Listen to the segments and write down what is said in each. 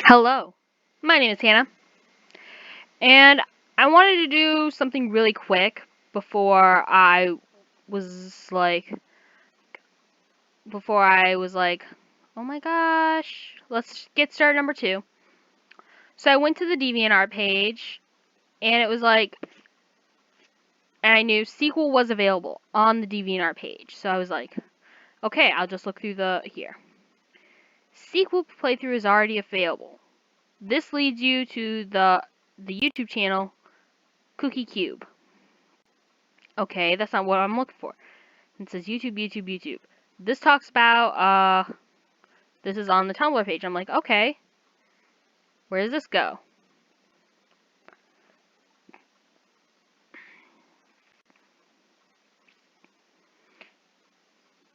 Hello, my name is Hannah, and I wanted to do something really quick before was like, before I was like, oh my gosh, let's get started number 2. So I went to the DeviantArt page, and it was like, and I knew sequel was available on the DeviantArt page. So I was like, okay, I'll just look through here. Sequel playthrough is already available. This leads you to the YouTube channel Cookie Cube. Okay, that's not what I'm looking for. It says YouTube, YouTube, YouTube. This talks about, this is on the Tumblr page. I'm like, okay, where does this go?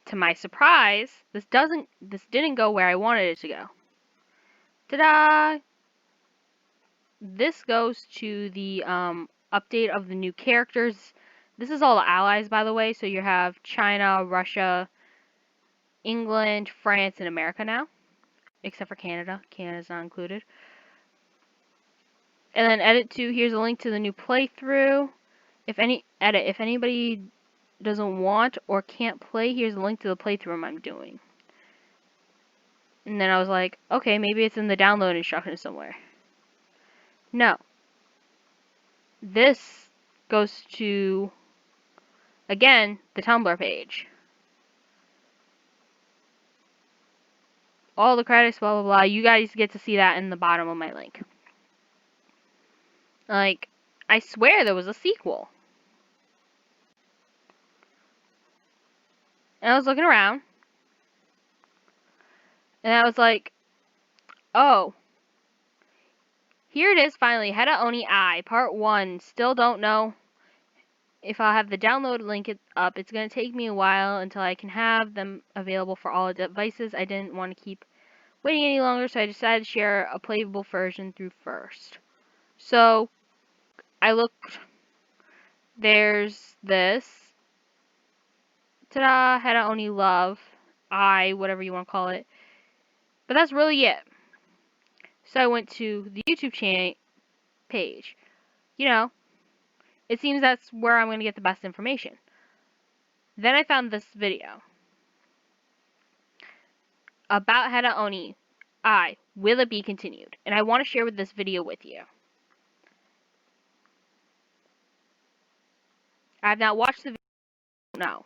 To my surprise, this didn't go where I wanted it to go. Ta-da! This goes to the, update of the new characters. This is all the allies, by the way, so you have China, Russia, England, France, and America now. Except for Canada. Canada's not included. And then edit to, here's a link to the new playthrough. If anybody doesn't want or can't play, here's a link to the playthrough I'm doing. And then I was like, okay, maybe it's in the download instructions somewhere. No. This goes to, again, the Tumblr page. All the credits, blah, blah, blah. You guys get to see that in the bottom of my link. Like, I swear there was a sequel. And I was looking around. And I was like, oh. Here it is finally, HetaOni I, Part 1. Still don't know if I'll have the download link up. It's going to take me a while until I can have them available for all devices. I didn't want to keep waiting any longer, so I decided to share a playable version through first. So, I looked, there's this. Ta-da, HetaOni Love. Whatever you want to call it. But that's really it. So I went to the YouTube channel page. You know, it seems that's where I'm going to get the best information. Then I found this video about HetaOni I, will it be continued? And I want to share this video with you. I have not watched the video. No.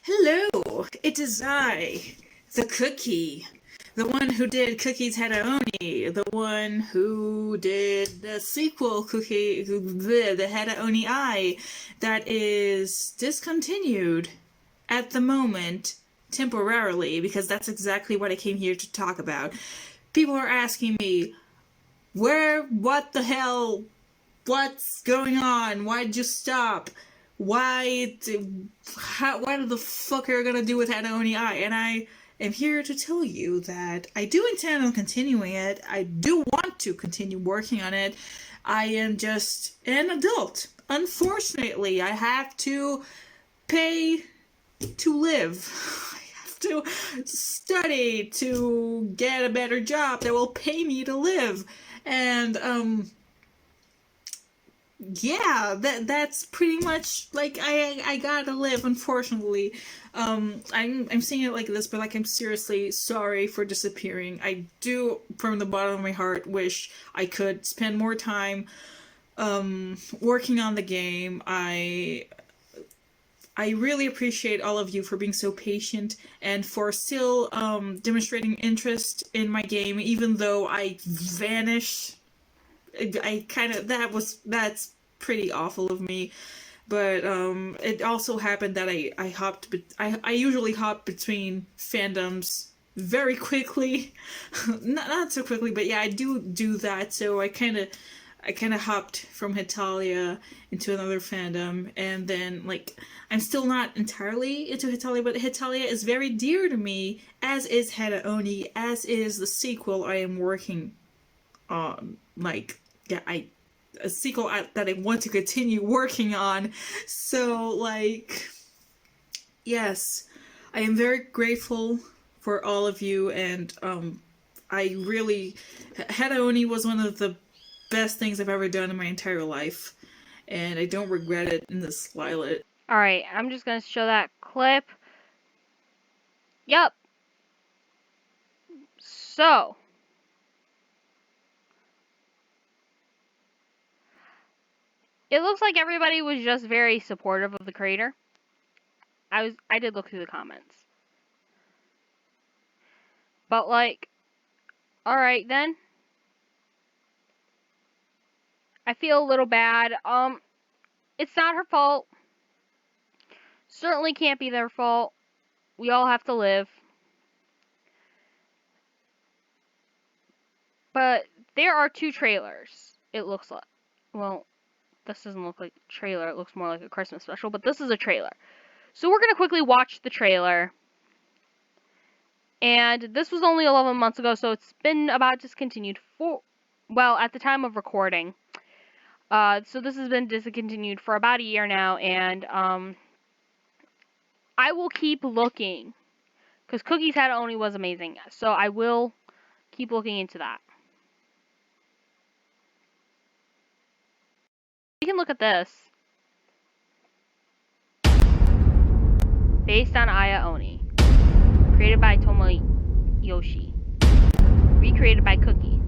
Hello, it is I, the Cookie, the one who did Cookie's HetaOni, the one who did the sequel Cookie, the HetaOni I, that is discontinued at the moment, temporarily, because that's exactly what I came here to talk about. People are asking me, what the hell, what's going on, why'd you stop? Why the fuck are you gonna do with HetaOni I? And I am here to tell you that I do intend on continuing it. I do want to continue working on it. I am just an adult. Unfortunately, I have to pay to live. I have to study to get a better job that will pay me to live. And, yeah, that's pretty much like I gotta live, unfortunately. I'm saying it like this, but like I'm seriously sorry for disappearing. I do, from the bottom of my heart, wish I could spend more time working on the game. I really appreciate all of you for being so patient and for still demonstrating interest in my game, even though I vanish. I kind of, that's pretty awful of me, but it also happened that I usually hop between fandoms very quickly. not so quickly, but yeah, I do that. So I kind of hopped from Hetalia into another fandom, and then like I'm still not entirely into Hetalia, but Hetalia is very dear to me, as is HetaOni, as is the sequel I am working on. Like, yeah, a sequel that I want to continue working on. So, like, yes, I am very grateful for all of you, and I really HetaOni was one of the best things I've ever done in my entire life, and I don't regret it in the slightest. Alright, I'm just gonna show that clip. Yup. So, it looks like everybody was just very supportive of the creator. I did look through the comments. But like, alright then. I feel a little bad. It's not her fault. Certainly can't be their fault. We all have to live. But there are 2 trailers, it looks like. Well, this doesn't look like a trailer. It looks more like a Christmas special, but this is a trailer. So we're going to quickly watch the trailer. And this was only 11 months ago, so it's been about discontinued for, well, at the time of recording. So this has been discontinued for about a year now, and I will keep looking, because Cookies HetaOni was amazing, so I will keep looking into that. We can look at this. Based on HetaOni. Created by Tomoyoshi. Recreated by Cookie.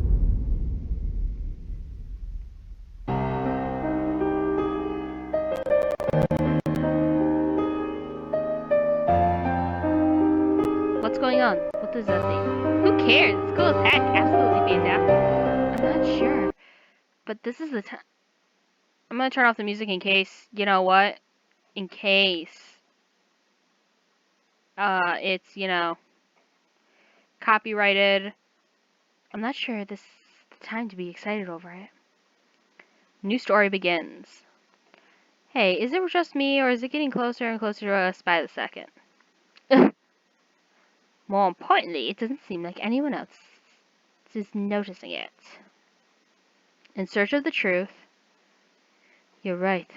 What's going on? What does that thing? Who cares? It's cool as heck. Absolutely fantastic. I'm not sure. But this is the time. I'm gonna turn off the music in case, you know what? In case it's, you know, copyrighted. I'm not sure this is the time to be excited over it. New story begins. Hey, is it just me, or is it getting closer and closer to us by the second? More importantly, it doesn't seem like anyone else is noticing it. In search of the truth. You're right.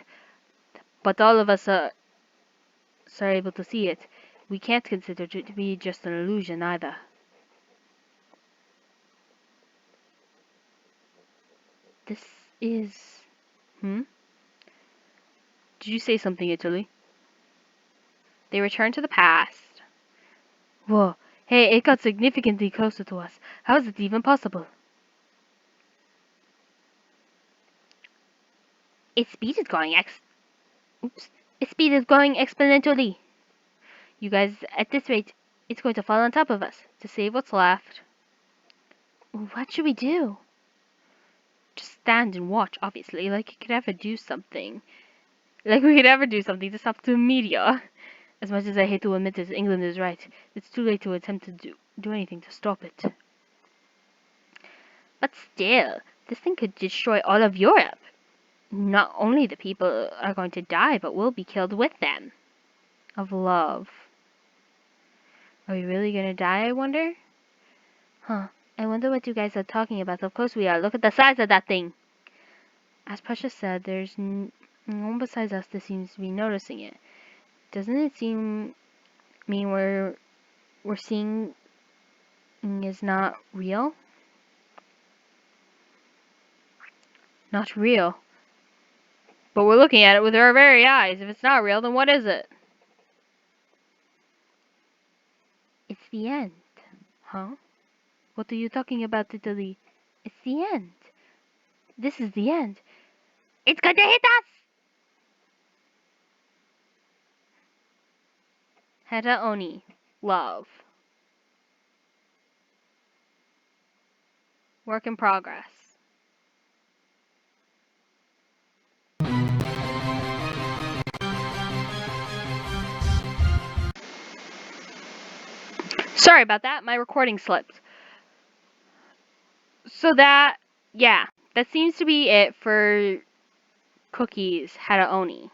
But all of us are able to see it. We can't consider it to be just an illusion either. This is... Did you say something, Italy? They return to the past. Whoa. Hey, it got significantly closer to us. How is it even possible? Its speed is going Its speed is going exponentially. You guys, at this rate, it's going to fall on top of us to save what's left. What should we do? Just stand and watch, obviously, like we could ever do something. Like we could ever do something to stop the media. As much as I hate to admit this, England is right. It's too late to attempt to do anything to stop it. But still, this thing could destroy all of Europe. Not only the people are going to die, but we'll be killed with them. Of love. Are we really gonna die, I wonder? Huh. I wonder what you guys are talking about. Of course we are. Look at the size of that thing. As Precious said, there's no one besides us that seems to be noticing it. Doesn't it mean we're seeing is not real? Not real. But we're looking at it with our very eyes. If it's not real, then what is it? It's the end. Huh? What are you talking about, Italy? It's the end. This is the end. It's going to hit us! HetaOni. Love. Work in progress. Sorry about that, my recording slipped. So that seems to be it for Cookies HetaOni.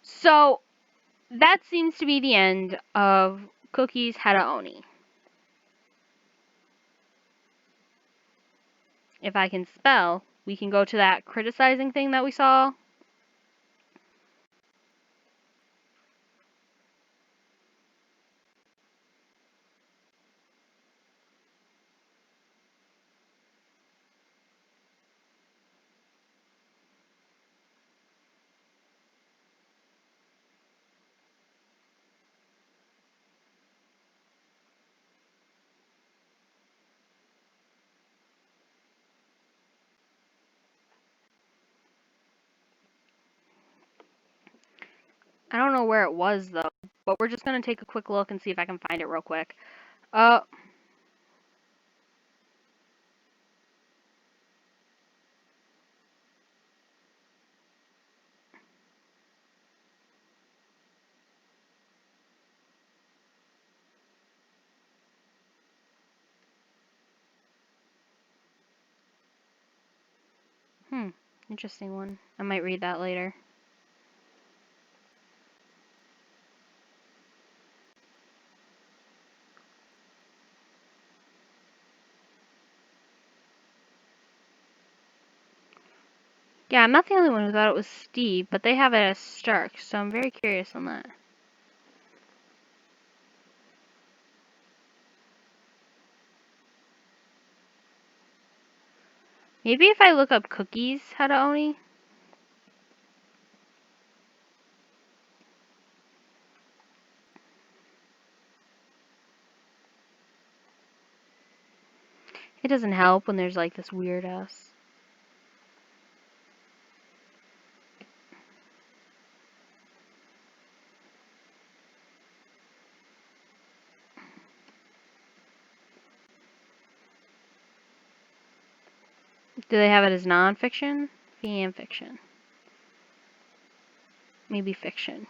So that seems to be the end of Cookies HetaOni. if I can spell, we can go to that criticizing thing that we saw. I don't know where it was though, but we're just gonna take a quick look and see if I can find it real quick. Uh, interesting one. I might read that later. Yeah, I'm not the only one who thought it was Steve, but they have it as Stark, so I'm very curious on that. Maybe if I look up cookies, HetaOni. It doesn't help when there's like this weird ass. Do they have it as nonfiction? Fan fiction. Maybe fiction.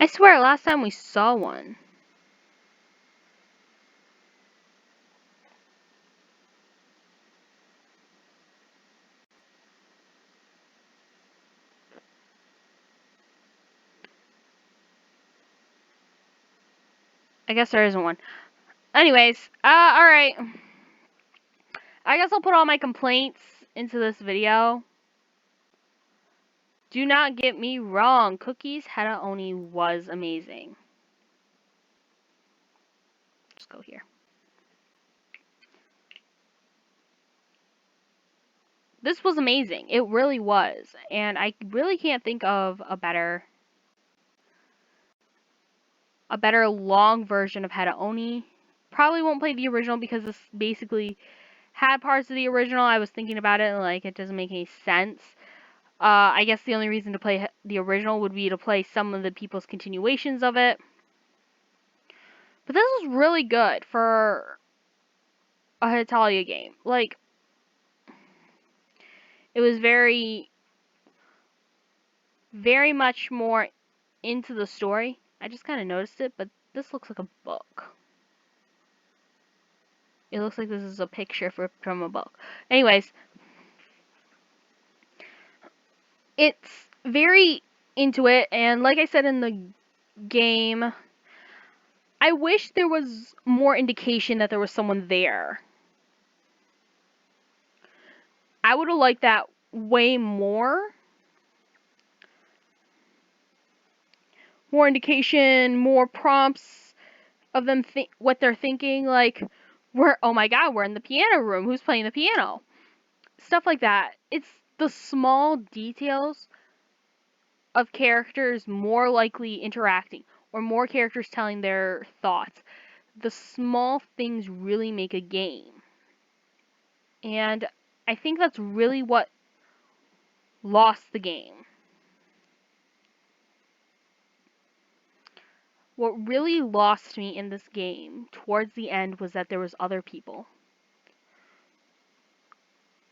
I swear, last time we saw one. I guess there isn't one. Anyways, alright. I guess I'll put all my complaints into this video. Do not get me wrong, Cookies HetaOni was amazing. Just go here. This was amazing. It really was. And I really can't think of a better long version of HetaOni. Probably won't play the original because this basically had parts of the original. I was thinking about it and like it doesn't make any sense. I guess the only reason to play the original would be to play some of the people's continuations of it. But this was really good for a Hetalia game. Like, it was very, very much more into the story. I just kind of noticed it, but this looks like a book. It looks like this is a picture from a book. Anyways, it's very into it, and like I said in the game, I wish there was more indication that there was someone there. I would have liked that way more. More indication, more prompts of them what they're thinking. Like, oh my god, we're in the piano room. Who's playing the piano? Stuff like that. It's the small details of characters more likely interacting or more characters telling their thoughts. The small things really make a game. And I think that's really what lost the game. What really lost me in this game towards the end was that there was other people.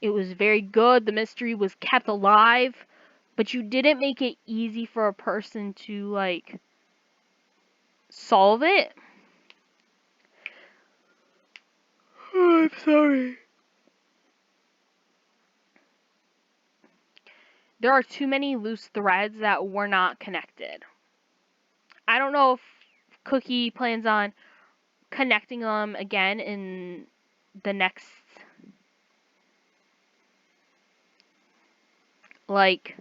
It was very good. The mystery was kept alive, but you didn't make it easy for a person to like solve it. I'm sorry. There are too many loose threads that were not connected. I don't know if Cookie plans on connecting them again in the next, like,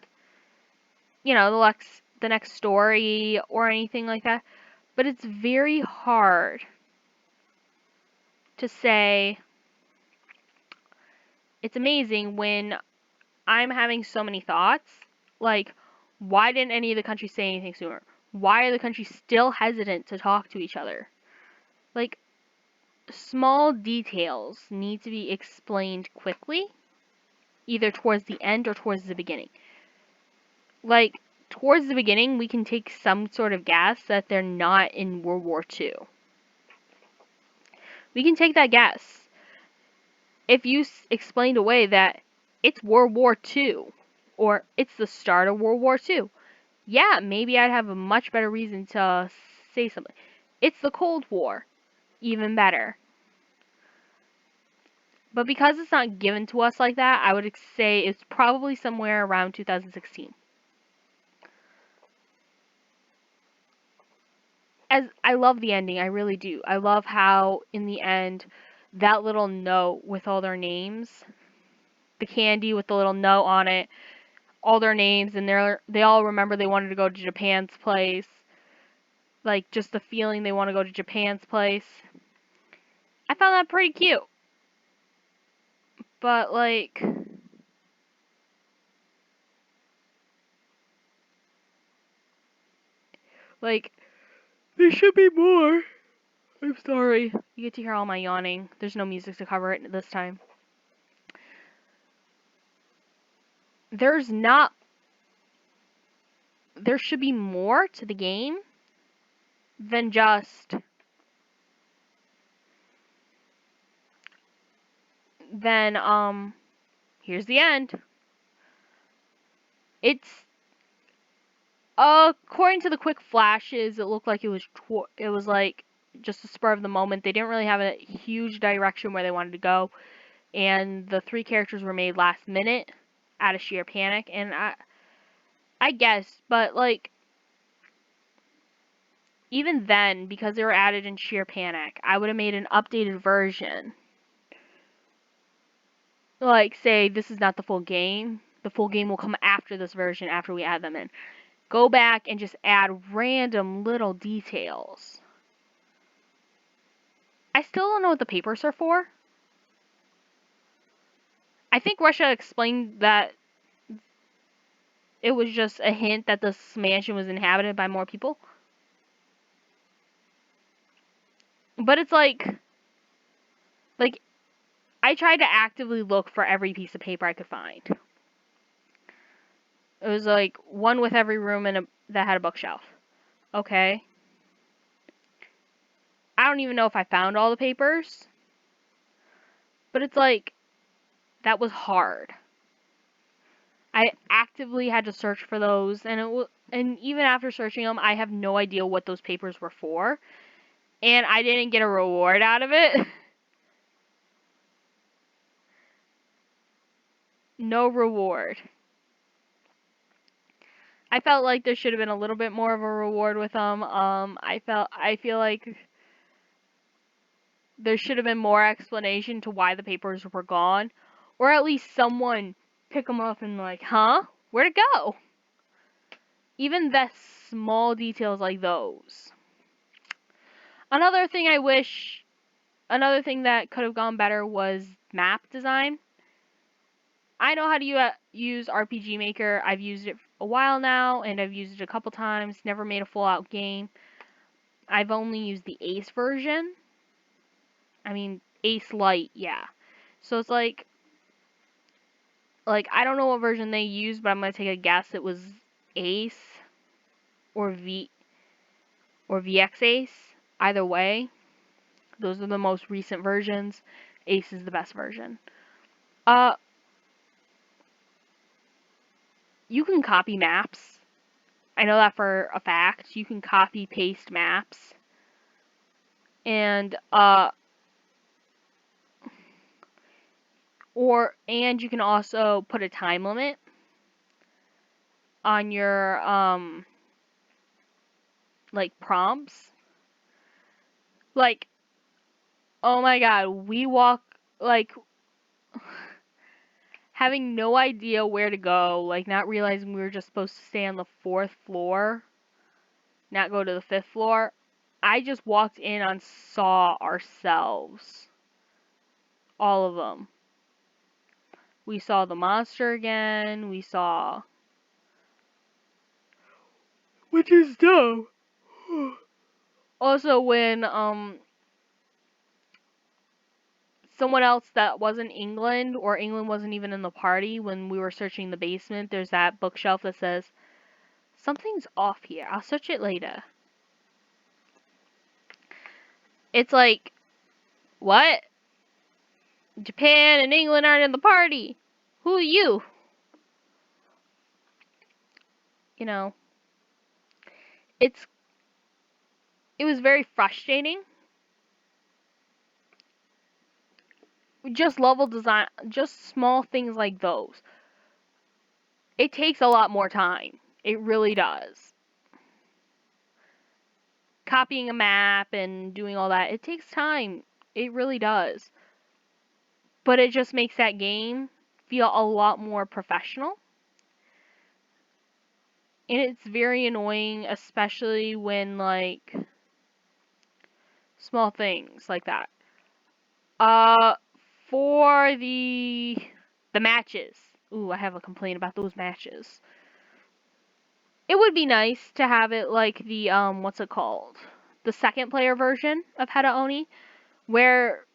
the next story or anything like that. But it's very hard to say. It's amazing when I'm having so many thoughts, like, why didn't any of the countries say anything sooner? Why are the countries still hesitant to talk to each other? Like, small details need to be explained quickly, either towards the end or towards the beginning. Like, towards the beginning, we can take some sort of guess that they're not in World War II. We can take that guess. If you explained away that it's World War II, or it's the start of World War II, yeah, maybe I'd have a much better reason to say something. It's the Cold War, even better. But because it's not given to us like that, I would say it's probably somewhere around 2016. As I love the ending, I really do. I love how in the end that little note with all their names, the candy with the little note on it, all their names, and they all remember they wanted to go to Japan's place. Like, just the feeling they want to go to Japan's place. I found that pretty cute. But, like, there should be more. I'm sorry. You get to hear all my yawning. There's no music to cover it this time. There's not. There should be more to the game than just. Here's the end. It's. According to the quick flashes, it looked like it was like just a spur of the moment. They didn't really have a huge direction where they wanted to go, and the 3 characters were made last minute out of sheer panic. And I guess, but like even then, because they were added in sheer panic, I would have made an updated version. Like, say this is not the full game. The full game will come after this version after we add them in. Go back and just add random little details. I still don't know what the papers are for. I think Russia explained that it was just a hint that this mansion was inhabited by more people. But it's like I tried to actively look for every piece of paper I could find. It was like one with every room that had a bookshelf. Okay. I don't even know if I found all the papers. But it's like, that was hard. I actively had to search for those, and even after searching them, I have no idea what those papers were for. And I didn't get a reward out of it. No reward. I felt like there should have been a little bit more of a reward with them. I feel like there should have been more explanation to why the papers were gone, or at least someone pick them up and like, huh? Where'd it go? Even the small details like those. Another thing that could have gone better was map design. I know how to use RPG Maker. I've used it a while now, and I've used it a couple times. Never made a full-out game. I've only used the Ace version. I mean, Ace Lite, yeah. So it's like I don't know what version they used, but I'm gonna take a guess. It was Ace or VX Ace. Either way, those are the most recent versions. Ace is the best version. You can copy maps. I know that for a fact. You can copy paste maps. And And you can also put a time limit on your like prompts. Like, oh my god, we walk like having no idea where to go, like not realizing we were just supposed to stay on the 4th floor, not go to the 5th floor. I just walked in and saw ourselves. All of them. We saw the monster again. We saw. Which is dope. Also, when someone else that wasn't England, or England wasn't even in the party, when we were searching the basement, there's that bookshelf that says, something's off here. I'll search it later. It's like, what? Japan and England aren't in the party. Who are you? You know, it was very frustrating. Just level design, just small things like those. It takes a lot more time. It really does. Copying a map and doing all that, it takes time. It really does. But it just makes that game feel a lot more professional. And it's very annoying, especially when, like, small things like that. For the matches. Ooh, I have a complaint about those matches. It would be nice to have it like the, what's it called? The second player version of HetaOni, where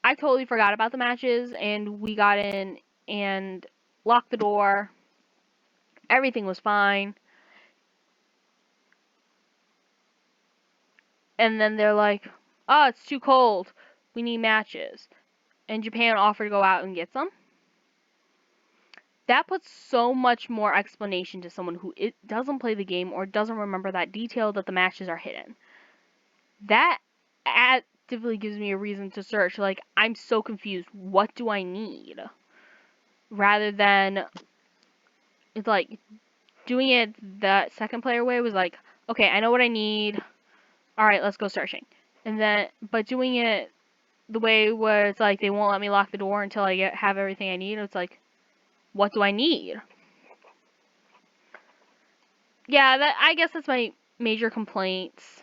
I totally forgot about the matches, and we got in and locked the door. Everything was fine. And then they're like, oh, it's too cold. We need matches. And Japan offered to go out and get some. That puts so much more explanation to someone who doesn't play the game or doesn't remember that detail that the matches are hidden. That actively gives me a reason to search. Like, I'm so confused. What do I need? Rather than, it's like, doing it the second player way was like, okay, I know what I need. Alright, let's go searching. And then, but doing it the way where it's like, they won't let me lock the door until I have everything I need, it's like, what do I need? Yeah, I guess that's my major complaints.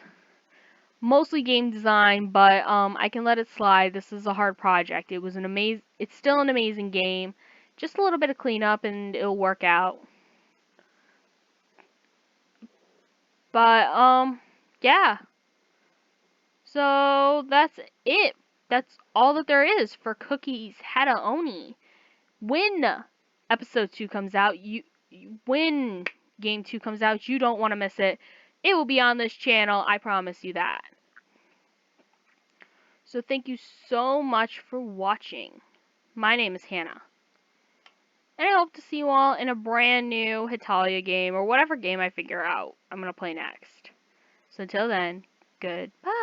Mostly game design, but I can let it slide. This is a hard project. It's still an amazing game. Just a little bit of cleanup and it'll work out. But yeah. So that's it. That's all that there is for Cookies HetaOni. When episode 2 comes out, when game 2 comes out, you don't want to miss it. It will be on this channel, I promise you that. So thank you so much for watching. My name is Hannah. And I hope to see you all in a brand new Hetalia game, or whatever game I figure out I'm going to play next. So until then, goodbye.